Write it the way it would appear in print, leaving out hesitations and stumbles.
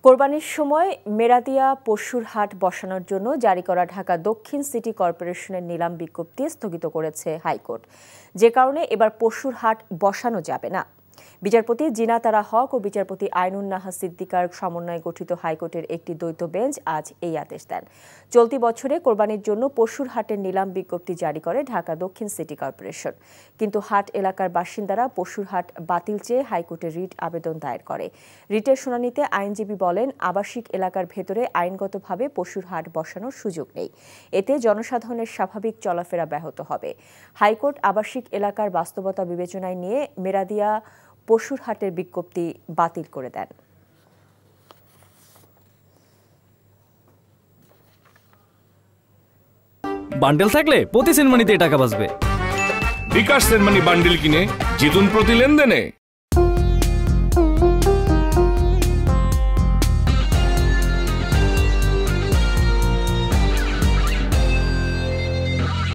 কোরবানির সময় মেরাদিয়া পশুর হাট বসানোর জন্য জারি করা ঢাকা দক্ষিণ সিটি কর্পোরেশনের নিলাম বিজ্ঞপ্তি স্থগিত করেছে হাইকোর্ট, যে কারণে এবার পশুর হাট বসানো যাবে না। বিচারপতি জিনা তারা হক ও বিচারপতি আইনুন নাহা সিদ্দিকার সমন্বয়ে গঠিত হাইকোর্টের একটি দ্বৈত বেঞ্চ আজ এই আদেশ দেন। চলতি বছরে কোরবানির জন্য পশুর হাটের নিলাম বিজ্ঞপ্তি জারি করে ঢাকা দক্ষিণ সিটি কর্পোরেশন, কিন্তু হাট এলাকার বাসিন্দারা পশুর হাট বাতিল চেয়ে হাইকোর্টে রিট আবেদন দায়ের করে। রিটের শুনানিতে আইনজীবী বলেন, আবাসিক এলাকার ভেতরে আইনগতভাবে পশুর হাট বসানোর সুযোগ নেই, এতে জনসাধারণের স্বাভাবিক চলাফেরা ব্যাহত হবে। হাইকোর্ট আবাসিক এলাকার বাস্তবতা বিবেচনায় নিয়ে মেরাদিয়া পশুর হাটের বিজ্ঞপ্তি বাতিল করে দেন। বান্ডেল থাকলে প্রতি সেনমানিতে টাকা বাঁচবে। বিকাশ সেনমানি বান্ডেল কিনে জিতুন প্রতি লেনদেনে।